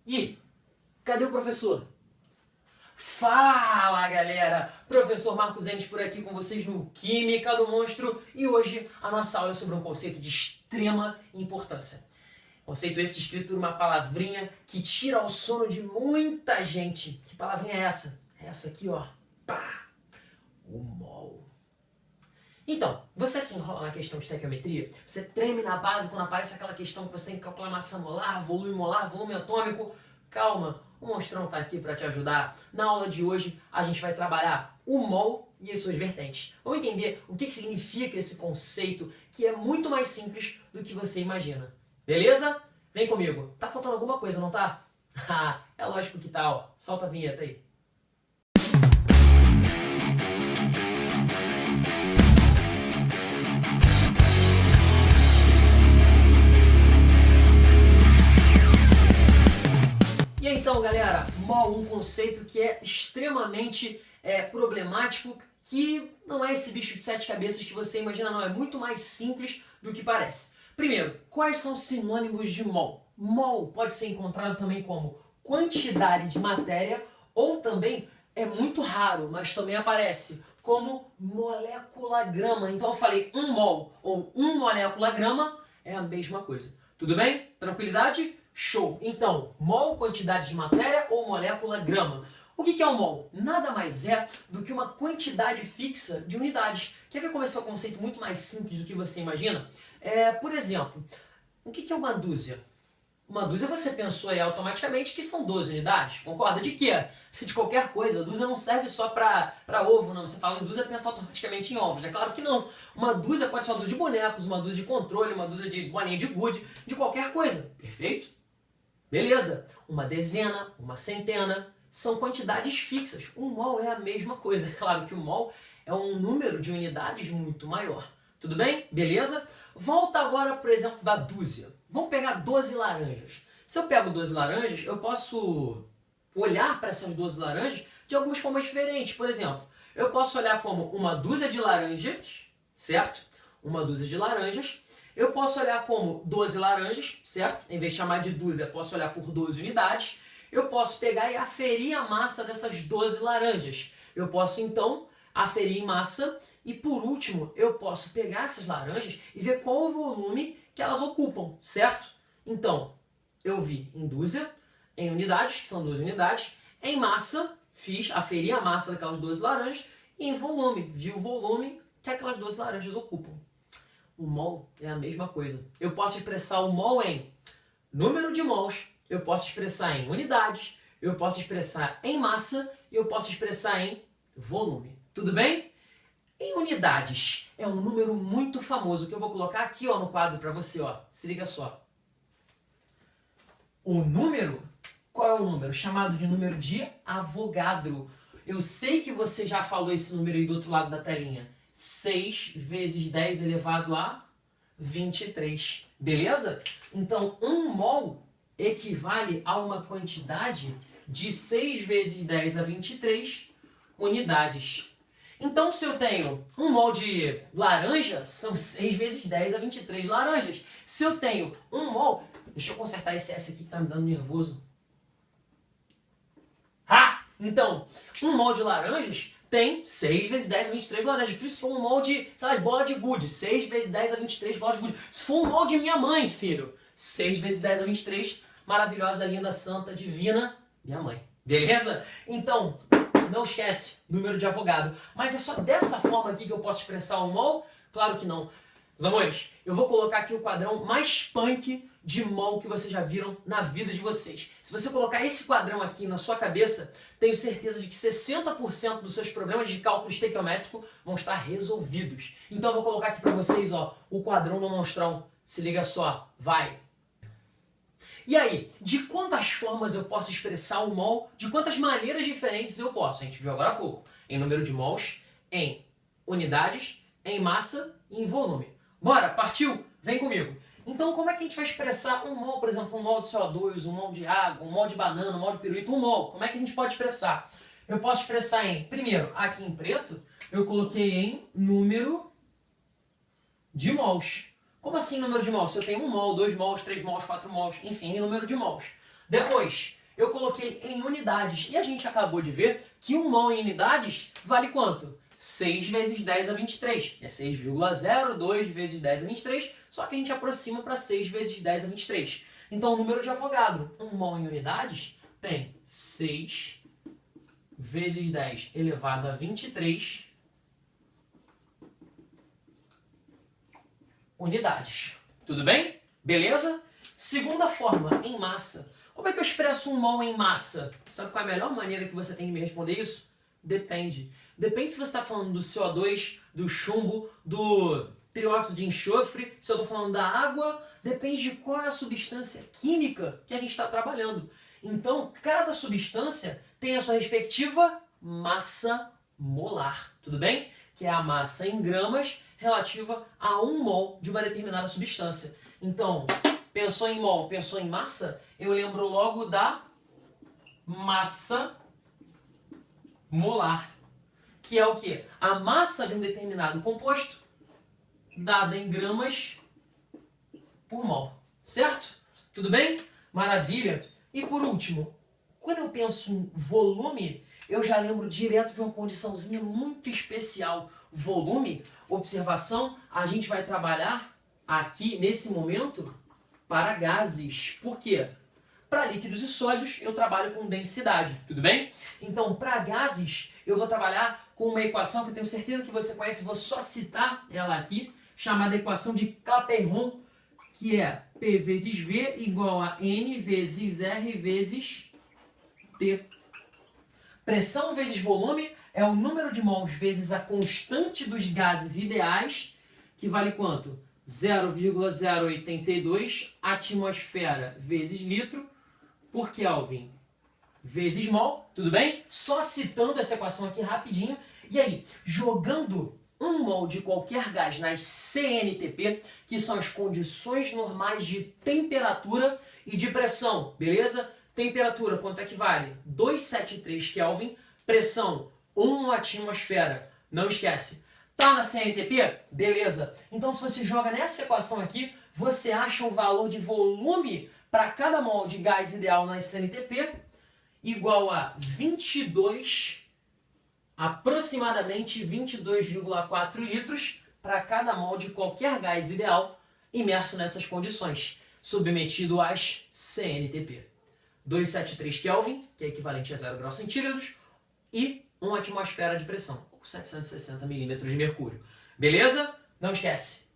Ih, cadê o professor? Fala, galera! Professor Marcos Enes por aqui com vocês no Química do Monstro e hoje a nossa aula é sobre um conceito de extrema importância. Conceito esse descrito por uma palavrinha que tira o sono de muita gente. Que palavrinha é essa? É essa aqui, ó. Pá! O mol. Então, você se enrola na questão de estequiometria, você treme na base quando aparece aquela questão que você tem que calcular massa molar, volume atômico. Calma, o monstrão está aqui para te ajudar. Na aula de hoje, a gente vai trabalhar o mol e as suas vertentes. Vamos entender o que significa esse conceito, que é muito mais simples do que você imagina. Beleza? Vem comigo. Tá faltando alguma coisa, não tá? É lógico que tá, ó. Solta a vinheta aí. E então, galera, mol, um conceito que é extremamente problemático, que não é esse bicho de 7 cabeças que você imagina, não. É muito mais simples do que parece. Primeiro, quais são os sinônimos de mol? Mol pode ser encontrado também como quantidade de matéria, ou também, é muito raro, mas também aparece como molécula-grama. Então eu falei um mol ou um molécula-grama é a mesma coisa. Tudo bem? Tranquilidade? Show! Então, mol, quantidade de matéria ou molécula-grama. O que é um mol? Nada mais é do que uma quantidade fixa de unidades. Quer ver como esse é um conceito muito mais simples do que você imagina? Por exemplo, o que é uma dúzia? Uma dúzia você pensou aí automaticamente que são 12 unidades. Concorda? De quê? De qualquer coisa. A dúzia não serve só para ovo, não. Você fala em dúzia, pensa automaticamente em ovos. É claro que não. Uma dúzia pode ser uma dúzia de bonecos, uma dúzia de controle, uma dúzia de bolinha de gude, de qualquer coisa. Perfeito? Beleza. Uma dezena, uma centena, são quantidades fixas. Um mol é a mesma coisa. É claro que o mol é um número de unidades muito maior. Tudo bem? Beleza? Volta agora, por exemplo, da dúzia. Vamos pegar 12 laranjas. Se eu pego 12 laranjas, eu posso olhar para essas 12 laranjas de algumas formas diferentes. Por exemplo, eu posso olhar como uma dúzia de laranjas, certo? Uma dúzia de laranjas. Eu posso olhar como 12 laranjas, certo? Em vez de chamar de dúzia, eu posso olhar por 12 unidades. Eu posso pegar e aferir a massa dessas 12 laranjas. Eu posso, então, aferir massa. E por último, eu posso pegar essas laranjas e ver qual o volume que elas ocupam, certo? Então, eu vi em dúzia, em unidades, que são 12 unidades, em massa, aferi a massa daquelas 12 laranjas, e em volume, vi o volume que aquelas 12 laranjas ocupam. O mol é a mesma coisa. Eu posso expressar o mol em número de mols, eu posso expressar em unidades, eu posso expressar em massa e eu posso expressar em volume. Tudo bem? Em unidades, é um número muito famoso que eu vou colocar aqui, ó, no quadro para você, ó. Se liga só. O número, qual é o número? Chamado de número de Avogadro. Eu sei que você já falou esse número aí do outro lado da telinha. 6 vezes 10 elevado a 23. Beleza? Então, um mol equivale a uma quantidade de 6 vezes 10 a 23 unidades. Então, se eu tenho um mol de laranja, são 6 vezes 10 a 23 laranjas. Se eu tenho um mol... Deixa eu consertar esse S aqui que tá me dando nervoso. Então, um mol de laranjas tem 6 vezes 10 a 23 laranjas. Se for um mol de, sei lá, bola de gude, 6 vezes 10 a 23 bolas de gude. Se for um mol de minha mãe, filho, 6 vezes 10 a 23, maravilhosa, linda, santa, divina, minha mãe. Beleza? Então... Não esquece, número de Avogadro. Mas é só dessa forma aqui que eu posso expressar o mol? Claro que não. Meus amores, eu vou colocar aqui o quadrão mais punk de mol que vocês já viram na vida de vocês. Se você colocar esse quadrão aqui na sua cabeça, tenho certeza de que 60% dos seus problemas de cálculo estequiométrico vão estar resolvidos. Então eu vou colocar aqui para vocês, ó, o quadrão do monstrão. Se liga só, vai! E aí, de quantas formas eu posso expressar o mol? De quantas maneiras diferentes eu posso? A gente viu agora há pouco. Em número de mols, em unidades, em massa e em volume. Bora, partiu? Vem comigo. Então, como é que a gente vai expressar um mol, por exemplo, um mol de CO2, um mol de água, um mol de banana, um mol de pirulito, um mol? Como é que a gente pode expressar? Eu posso expressar em, primeiro, aqui em preto, eu coloquei em número de mols. Como assim número de mols? Se eu tenho 1 mol, 2 mols, 3 mols, 4 mols, enfim, número de mols. Depois, eu coloquei em unidades. E a gente acabou de ver que 1 mol em unidades vale quanto? 6 vezes 10 a 23. É 6,02 vezes 10 a 23, só que a gente aproxima para 6 vezes 10 a 23. Então, o número de Avogadro, 1 mol em unidades, tem 6 vezes 10 elevado a 23 unidades. Tudo bem? Beleza? Segunda forma, em massa. Como é que eu expresso 1 mol em massa? Sabe qual é a melhor maneira que você tem de me responder isso? Depende. Depende se você está falando do CO2, do chumbo, do trióxido de enxofre, se eu estou falando da água, depende de qual é a substância química que a gente está trabalhando. Então, cada substância tem a sua respectiva massa molar, tudo bem? Que é a massa em gramas relativa a 1 mol de uma determinada substância. Então, pensou em mol, pensou em massa, eu lembro logo da massa molar, que é o quê? A massa de um determinado composto dada em gramas por mol, certo? Tudo bem? Maravilha! E por último, quando eu penso em volume, eu já lembro direto de uma condiçãozinha muito especial. Volume, observação, a gente vai trabalhar aqui nesse momento para gases. Por quê? Para líquidos e sólidos eu trabalho com densidade, tudo bem? Então, para gases, eu vou trabalhar com uma equação que eu tenho certeza que você conhece, vou só citar ela aqui, chamada equação de Clapeyron, que é P vezes V igual a N vezes R vezes T. Pressão vezes volume é o número de mols vezes a constante dos gases ideais, que vale quanto? 0,082 atmosfera vezes litro por Kelvin vezes mol, tudo bem? Só citando essa equação aqui rapidinho. E aí, jogando 1 mol de qualquer gás nas CNTP, que são as condições normais de temperatura e de pressão, beleza? Temperatura, quanto é que vale? 273 Kelvin, pressão 1 atmosfera, não esquece. Tá na CNTP? Beleza. Então, se você joga nessa equação aqui, você acha o valor de volume para cada mol de gás ideal na CNTP igual a 22, aproximadamente 22,4 litros para cada mol de qualquer gás ideal imerso nessas condições, submetido às CNTP. 273 Kelvin, que é equivalente a 0 graus centígrados, e 1 atmosfera de pressão, ou 760 milímetros de mercúrio. Beleza? Não esquece,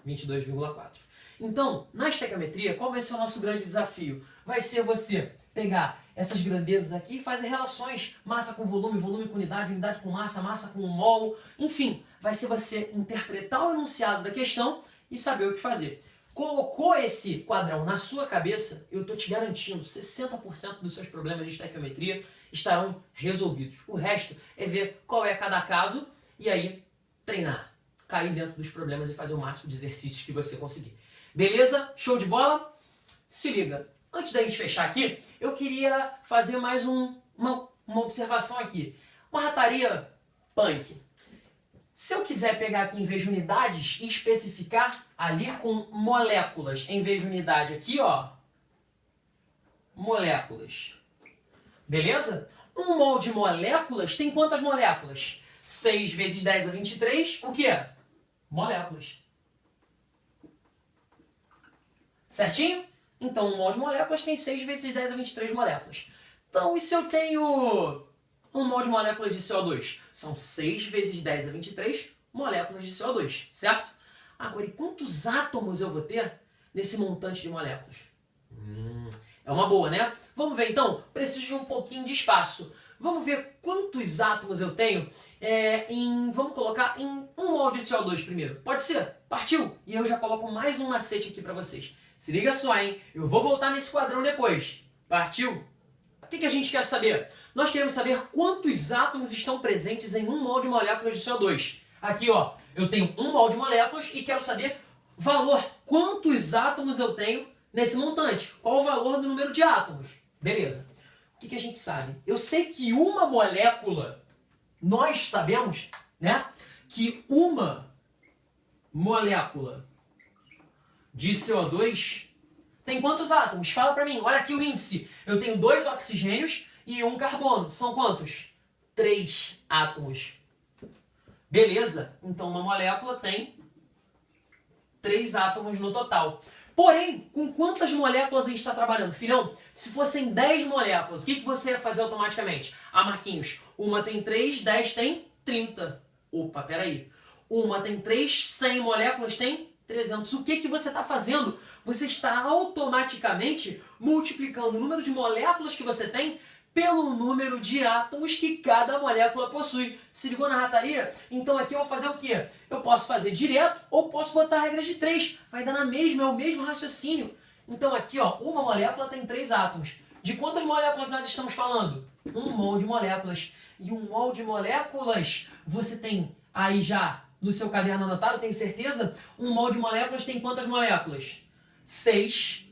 22,4. Então, na estequiometria, qual vai ser o nosso grande desafio? Vai ser você pegar essas grandezas aqui e fazer relações, massa com volume, volume com unidade, unidade com massa, massa com mol, enfim, vai ser você interpretar o enunciado da questão e saber o que fazer. Colocou esse quadrão na sua cabeça, eu estou te garantindo, 60% dos seus problemas de estequiometria estarão resolvidos. O resto é ver qual é cada caso e aí treinar, cair dentro dos problemas e fazer o máximo de exercícios que você conseguir. Beleza? Show de bola? Se liga, antes da gente fechar aqui, eu queria fazer mais uma observação aqui. Uma rataria punk. Se eu quiser pegar aqui em vez de unidades e especificar ali com moléculas, em vez de unidade aqui, ó, moléculas. Beleza? 1 mol de moléculas tem quantas moléculas? 6 vezes 10 a 23, o quê? Moléculas. Certinho? Então, 1 mol de moléculas tem 6 vezes 10 a 23 moléculas. Então, e se eu tenho 1 mol de moléculas de CO2? São 6 vezes 10 a 23 moléculas de CO2, certo? Agora, e quantos átomos eu vou ter nesse montante de moléculas? É uma boa, né? Vamos ver então? Preciso de um pouquinho de espaço. Vamos ver quantos átomos eu tenho vamos colocar em 1 mol de CO2 primeiro. Pode ser? Partiu! E eu já coloco mais um macete aqui para vocês. Se liga só, hein? Eu vou voltar nesse quadrão depois. Partiu? O que a gente quer saber? Nós queremos saber quantos átomos estão presentes em 1 mol de moléculas de CO2. Aqui, ó, eu tenho 1 mol de moléculas e quero saber valor. Quantos átomos eu tenho nesse montante? Qual o valor do número de átomos? Beleza. O que a gente sabe? Eu sei que uma molécula, nós sabemos, né, que uma molécula de CO2 tem quantos átomos? Fala pra mim, olha aqui o índice. Eu tenho 2 oxigênios e 1 carbono. São quantos? 3 átomos. Beleza, então uma molécula tem 3 átomos no total. Porém, com quantas moléculas a gente está trabalhando? Filhão, se fossem 10 moléculas, o que você ia fazer automaticamente? Ah, Marquinhos, uma tem 3, 10 tem 30. Opa, peraí. Uma tem 3, 100 moléculas tem 300. O que você está fazendo? Você está automaticamente multiplicando o número de moléculas que você tem pelo número de átomos que cada molécula possui. Se ligou na rataria? Então aqui eu vou fazer o quê? Eu posso fazer direto ou posso botar a regra de 3. Vai dar na mesma, é o mesmo raciocínio. Então aqui, ó, uma molécula tem 3 átomos. De quantas moléculas nós estamos falando? 1 mol de moléculas. E 1 mol de moléculas, você tem aí já no seu caderno anotado, tenho certeza? 1 mol de moléculas tem quantas moléculas? 6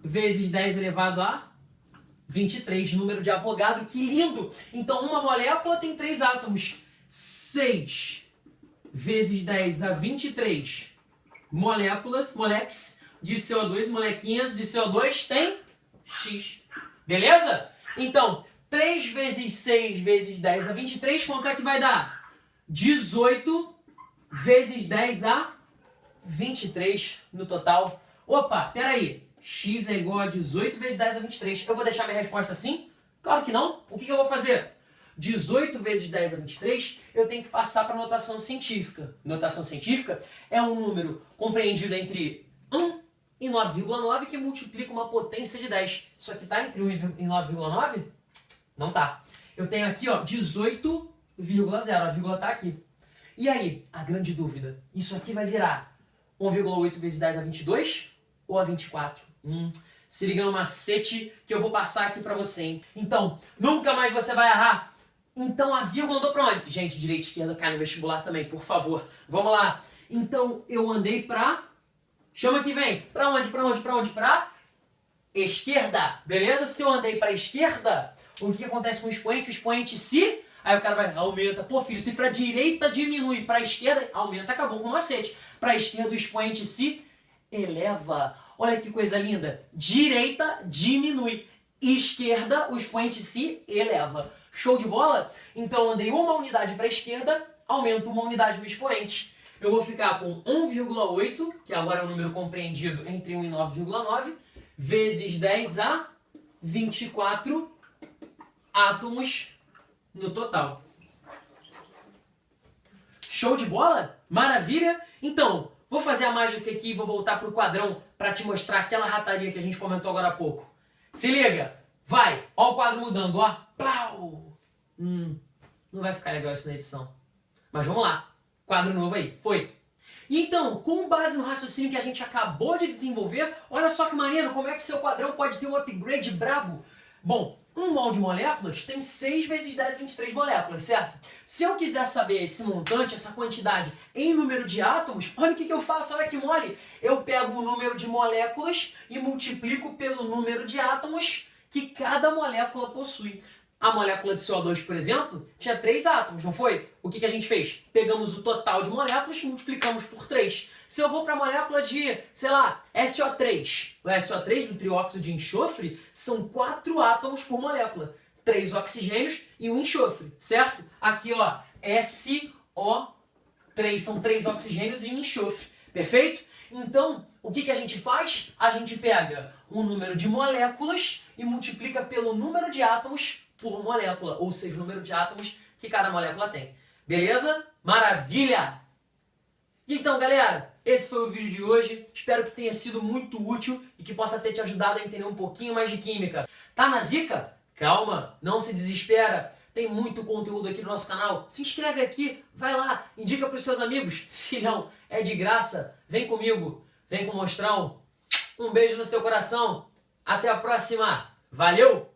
vezes 10 elevado a 23, número de Avogadro, que lindo! Então, uma molécula tem 3 átomos. 6 vezes 10 a 23 moléculas, moleques de CO2, molequinhas de CO2 tem X. Beleza? Então, 3 vezes 6 vezes 10 a 23, quanto é que vai dar? 18 vezes 10 a 23 no total. Opa, peraí. X é igual a 18 vezes 10 a 23. Eu vou deixar minha resposta assim? Claro que não. O que eu vou fazer? 18 vezes 10 a 23, eu tenho que passar para notação científica. Notação científica é um número compreendido entre 1 e 9,9 que multiplica uma potência de 10. Isso aqui está entre 1 e 9,9? Não tá. Eu tenho aqui, ó, 18,0. A vírgula está aqui. E aí, a grande dúvida. Isso aqui vai virar 1,8 vezes 10 a 22 ou a 24? Se liga no macete que eu vou passar aqui pra você, hein? Então, nunca mais você vai errar. Então, a vírgula andou pra onde? Gente, direita e esquerda cai no vestibular também, por favor. Vamos lá. Então, eu andei pra... Chama que vem. Pra onde? Pra onde? Pra onde? Pra esquerda. Beleza? Se eu andei pra esquerda, o que acontece com o expoente? O expoente se... Aí o cara vai, aumenta. Pô, filho, se pra direita diminui, pra esquerda, aumenta. Acabou com o macete. Pra esquerda, o expoente se eleva. Olha que coisa linda. Direita diminui. Esquerda, o expoente se eleva. Show de bola? Então, andei uma unidade para a esquerda, aumento uma unidade no expoente. Eu vou ficar com 1,8, que agora é o número compreendido entre 1 e 9,9, vezes 10 a 24 átomos no total. Show de bola? Maravilha? Então, vou fazer a mágica aqui e vou voltar para o quadrão para te mostrar aquela rataria que a gente comentou agora há pouco. Se liga! Vai! Ó o quadro mudando, ó! Plau! Não vai ficar legal isso na edição. Mas vamos lá! Quadro novo aí. Foi! Então, com base no raciocínio que a gente acabou de desenvolver, olha só que maneiro, como é que seu quadrão pode ter um upgrade brabo? Bom, um mol de moléculas tem 6 vezes 10 a 23 moléculas, certo? Se eu quiser saber esse montante, essa quantidade em número de átomos, olha o que eu faço, olha que mole. Eu pego o número de moléculas e multiplico pelo número de átomos que cada molécula possui. A molécula de CO2, por exemplo, tinha 3 átomos, não foi? O que a gente fez? Pegamos o total de moléculas e multiplicamos por 3. Se eu vou para a molécula de, sei lá, SO3, o SO3, do trióxido de enxofre, são 4 átomos por molécula. 3 oxigênios e 1 enxofre, certo? Aqui, ó, SO3, são 3 oxigênios e 1 enxofre, perfeito? Então, o que a gente faz? A gente pega o número de moléculas e multiplica pelo número de átomos por molécula, ou seja, o número de átomos que cada molécula tem. Beleza? Maravilha! Então, galera, esse foi o vídeo de hoje. Espero que tenha sido muito útil e que possa ter te ajudado a entender um pouquinho mais de química. Tá na zica? Calma, não se desespera. Tem muito conteúdo aqui no nosso canal. Se inscreve aqui, vai lá, indica para os seus amigos. Filhão, é de graça. Vem comigo, vem com o Monstrão. Um beijo no seu coração. Até a próxima. Valeu!